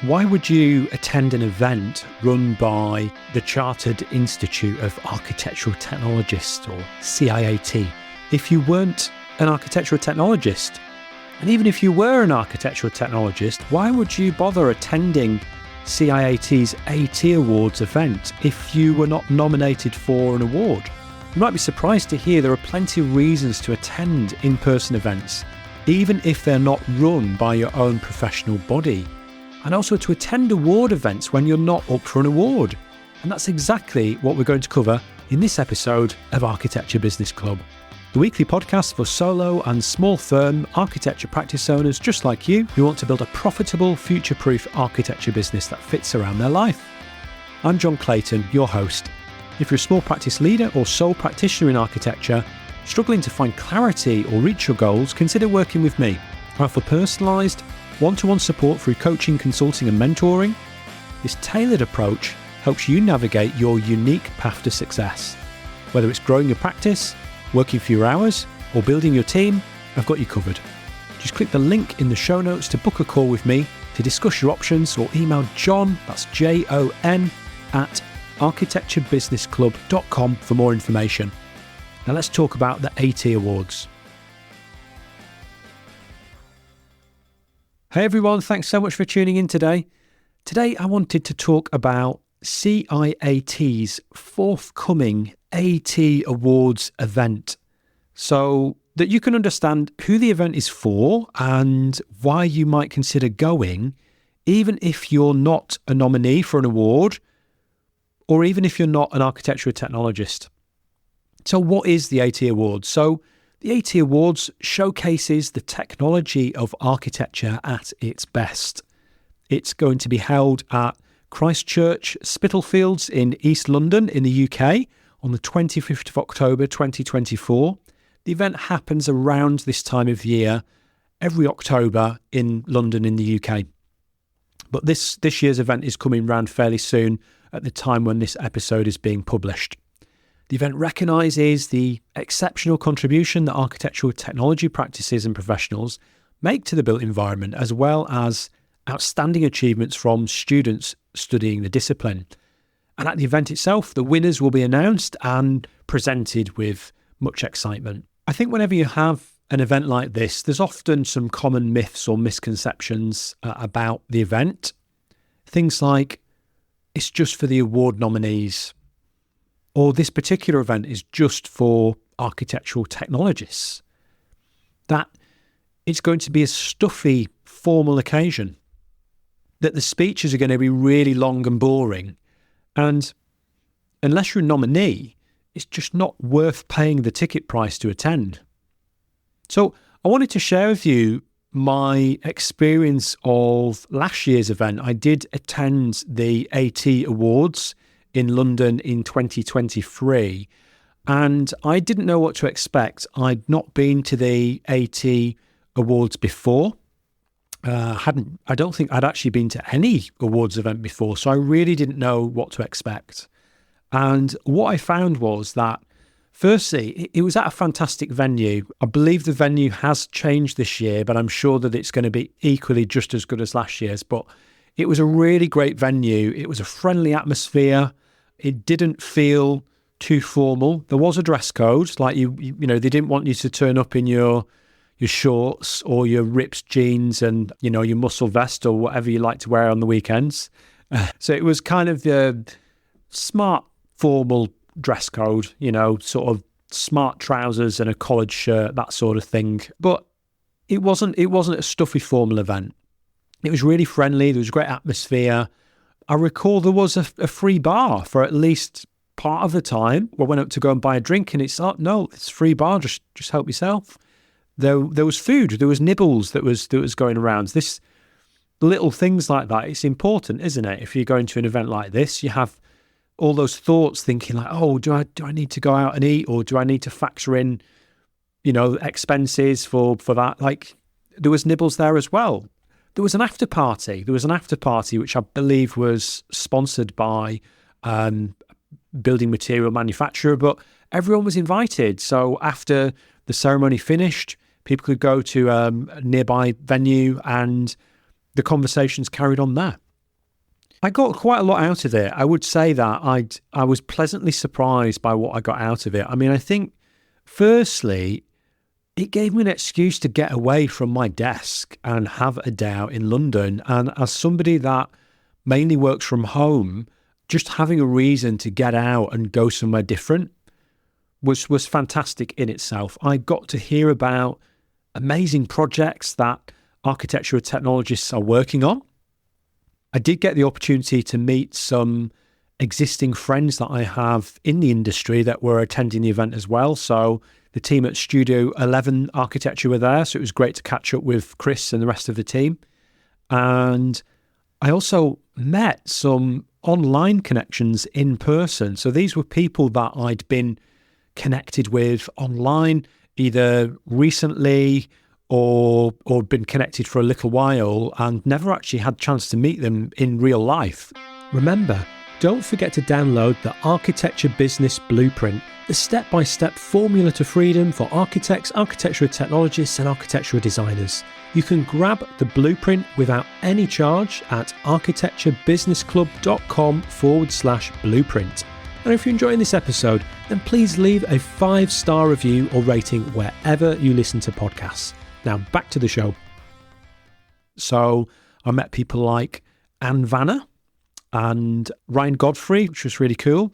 Why would you attend an event run by the Chartered Institute of Architectural Technologists, or CIAT, if you weren't an architectural technologist? And even if you were an architectural technologist, why would you bother attending CIAT's AT Awards event if you were not nominated for an award? You might be surprised to hear there are plenty of reasons to attend in-person events, even if they're not run by your own professional body. And also to attend award events when you're not up for an award. And that's exactly what we're going to cover in this episode of Architecture Business Club, the weekly podcast for solo and small firm architecture practice owners just like you who want to build a profitable, future-proof architecture business that fits around their life. I'm John Clayton, your host. If you're a small practice leader or sole practitioner in architecture, struggling to find clarity or reach your goals, consider working with me. I offer personalised, one-to-one support through coaching, consulting and mentoring. This tailored approach helps you navigate your unique path to success. Whether it's growing your practice, working fewer hours, or building your team, I've got you covered. Just click the link in the show notes to book a call with me to discuss your options, or email John, that's Jon, at architecturebusinessclub.com for more information. Now let's talk about the AT Awards. Hey everyone, thanks so much for tuning in today. Today I wanted to talk about CIAT's forthcoming AT Awards event, so that you can understand who the event is for and why you might consider going, even if you're not a nominee for an award, or even if you're not an architectural technologist. So what is the AT Awards? So the AT Awards showcases the technology of architecture at its best. It's going to be held at Christchurch Spitalfields in East London in the UK on the 25th of October 2024. The event happens around this time of year every October in London in the UK. But this year's event is coming round fairly soon at the time when this episode is being published. The event recognises the exceptional contribution that architectural technology practices and professionals make to the built environment, as well as outstanding achievements from students studying the discipline. And at the event itself, the winners will be announced and presented with much excitement. I think whenever you have an event like this, there's often some common myths or misconceptions about the event. Things like, it's just for the award nominees, or this particular event is just for architectural technologists, that it's going to be a stuffy, formal occasion, that the speeches are going to be really long and boring, and unless you're a nominee, it's just not worth paying the ticket price to attend. So I wanted to share with you my experience of last year's event. I did attend the AT Awards in London in 2023, and I didn't know what to expect. I'd not been to the AT Awards before. I don't think I'd actually been to any awards event before, so I really didn't know what to expect. And what I found was that, firstly, it was at a fantastic venue. I believe the venue has changed this year, but I'm sure that it's going to be equally just as good as last year's. But it was a really great venue. It was a friendly atmosphere. It didn't feel too formal. There was a dress code, like you know, they didn't want you to turn up in your shorts or your ripped jeans and, you know, your muscle vest or whatever you like to wear on the weekends. So it was kind of the smart, formal dress code, you know, sort of smart trousers and a collared shirt, that sort of thing. But it wasn't a stuffy, formal event. It was really friendly. There was a great atmosphere. I recall there was a free bar for at least part of the time. I went up to go and buy a drink and it's, oh, no, it's free bar. Just help yourself. There was food. There was nibbles that was going around. This little things like that. It's important, isn't it? If you're going to an event like this, you have all those thoughts thinking like, oh, do I need to go out and eat, or do I need to factor in, you know, expenses for that? Like, there was nibbles there as well. There was an after party. Which I believe was sponsored by building material manufacturer, but everyone was invited. So after the ceremony finished, people could go to a nearby venue and the conversations carried on there. I got quite a lot out of it. I would say that I was pleasantly surprised by what I got out of it. I mean, I think firstly, it gave me an excuse to get away from my desk and have a day out in London. And as somebody that mainly works from home, just having a reason to get out and go somewhere different was fantastic in itself. I got to hear about amazing projects that architectural technologists are working on. I did get the opportunity to meet some existing friends that I have in the industry that were attending the event as well. So the team at Studio 11 Architecture were there. So it was great to catch up with Chris and the rest of the team. And I also met some online connections in person. So these were people that I'd been connected with online, either recently or been connected for a little while and never actually had a chance to meet them in real life. Remember, don't forget to download the Architecture Business Blueprint, the step-by-step formula to freedom for architects, architectural technologists and architectural designers. You can grab the blueprint without any charge at architecturebusinessclub.com/blueprint. And if you're enjoying this episode, then please leave a 5-star review or rating wherever you listen to podcasts. Now back to the show. So I met people like Anne Vanner and Ryan Godfrey, which was really cool.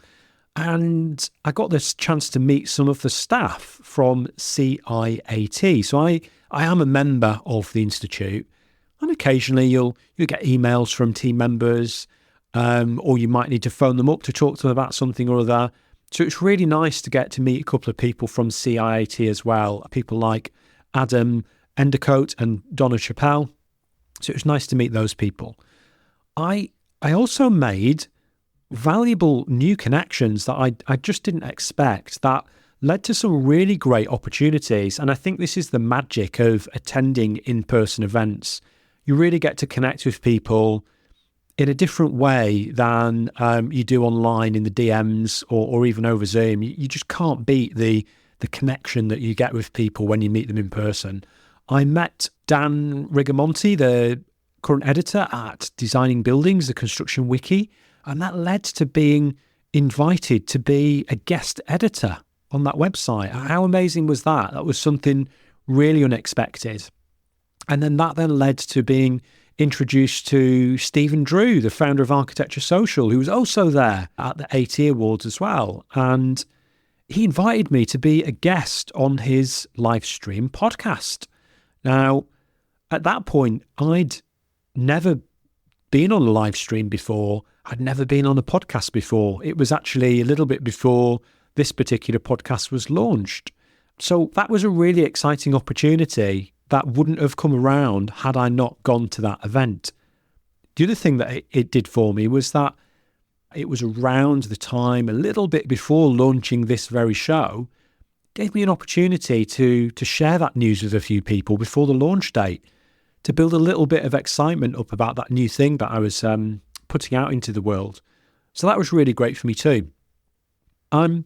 And I got this chance to meet some of the staff from CIAT. So I am a member of the Institute, and occasionally you'll get emails from team members, or you might need to phone them up to talk to them about something or other. So it's really nice to get to meet a couple of people from CIAT as well, people like Adam Endercote and Donna Chappelle. So it was nice to meet those people. I also made valuable new connections that I just didn't expect that led to some really great opportunities. And I think this is the magic of attending in-person events. You really get to connect with people in a different way than you do online in the DMs or even over Zoom. You just can't beat the connection that you get with people when you meet them in person. I met Dan Rigamonti, the current editor at Designing Buildings, the Construction Wiki, and that led to being invited to be a guest editor on that website. How amazing was that? That was something really unexpected. And then that led to being introduced to Stephen Drew, the founder of Architecture Social, who was also there at the AT Awards as well. And he invited me to be a guest on his live stream podcast. Now, at that point, I'd never been on a live stream before. I'd never been on a podcast before. It was actually a little bit before this particular podcast was launched. So that was a really exciting opportunity that wouldn't have come around had I not gone to that event. The other thing that it did for me was that it was around the time, a little bit before launching this very show, gave me an opportunity to share that news with a few people before the launch date, to build a little bit of excitement up about that new thing that I was putting out into the world. So that was really great for me too. I'm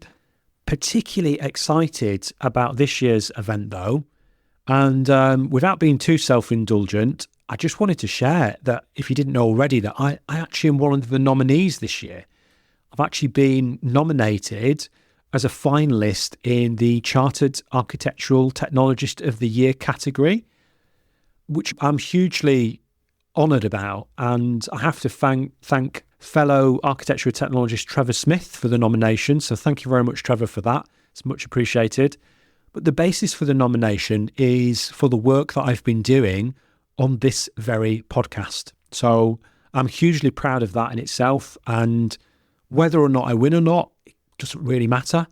particularly excited about this year's event though, and without being too self-indulgent, I just wanted to share that, if you didn't know already, that I actually am one of the nominees this year. I've actually been nominated as a finalist in the Chartered Architectural Technologist of the Year category, which I'm hugely honoured about. And I have to thank fellow architectural technologist Trevor Smith for the nomination. So thank you very much, Trevor, for that. It's much appreciated. But the basis for the nomination is for the work that I've been doing on this very podcast. So I'm hugely proud of that in itself. And whether or not I win or not, it doesn't really matter.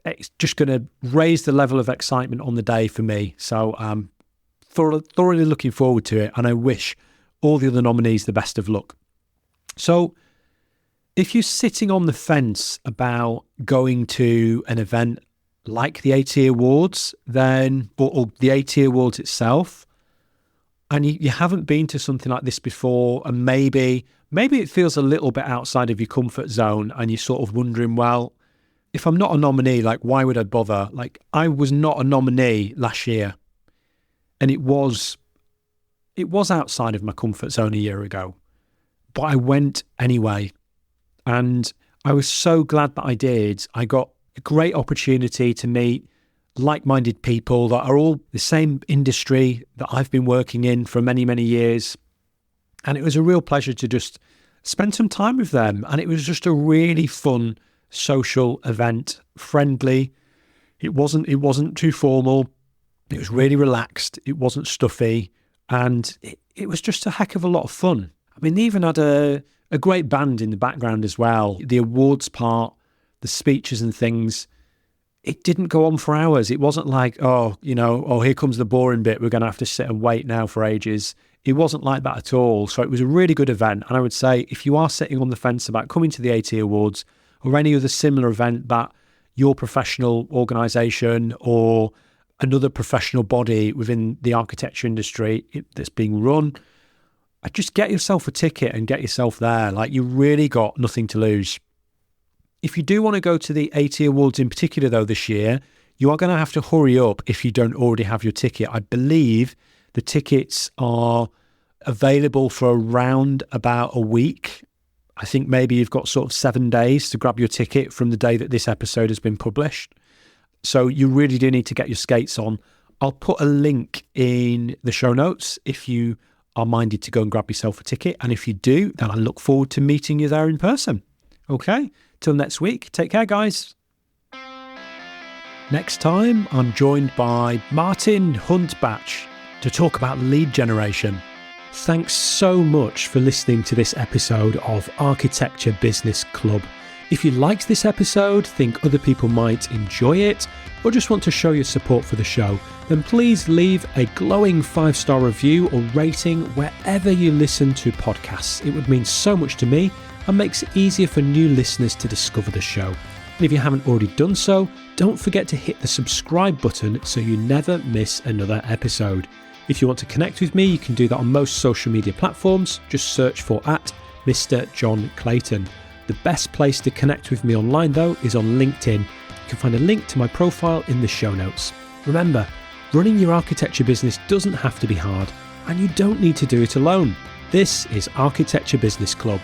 It's just going to raise the level of excitement on the day for me. So I'm thoroughly looking forward to it. And I wish all the other nominees the best of luck. So if you're sitting on the fence about going to an event like the AT Awards, then, or the AT Awards itself, and you haven't been to something like this before, and maybe it feels a little bit outside of your comfort zone, and you're sort of wondering, well, if I'm not a nominee, like, why would I bother? Like, I was not a nominee last year, and it was outside of my comfort zone a year ago. but I went anyway. And I was so glad that I did. I got a great opportunity to meet like-minded people that are all the same industry that I've been working in for many, many years. And it was a real pleasure to just spend some time with them. And it was just a really fun social event, friendly. It wasn't too formal. It was really relaxed. It wasn't stuffy. And it was just a heck of a lot of fun. I mean, they even had a great band in the background as well. The awards part, the speeches and things, it didn't go on for hours. It wasn't like, here comes the boring bit. We're going to have to sit and wait now for ages. It wasn't like that at all. So it was a really good event. And I would say if you are sitting on the fence about coming to the AT Awards or any other similar event that your professional organisation or another professional body within the architecture industry that's being run, just get yourself a ticket and get yourself there. Like, you really got nothing to lose. If you do want to go to the AT Awards in particular, though, this year, you are going to have to hurry up if you don't already have your ticket. I believe the tickets are available for around about a week. I think maybe you've got sort of 7 days to grab your ticket from the day that this episode has been published. So you really do need to get your skates on. I'll put a link in the show notes if you are minded to go and grab yourself a ticket. And if you do, then I look forward to meeting you there in person. Okay, till next week. Take care, guys. Next time, I'm joined by Martin Huntbatch to talk about lead generation. Thanks so much for listening to this episode of Architecture Business Club. If you liked this episode, think other people might enjoy it, or just want to show your support for the show, then please leave a glowing 5-star review or rating wherever you listen to podcasts. It would mean so much to me and makes it easier for new listeners to discover the show. And if you haven't already done so, don't forget to hit the subscribe button so you never miss another episode. If you want to connect with me, you can do that on most social media platforms. Just search for @Mr. John Clayton. The best place to connect with me online, though, is on LinkedIn. You can find a link to my profile in the show notes. Remember, running your architecture business doesn't have to be hard, and you don't need to do it alone. This is Architecture Business Club.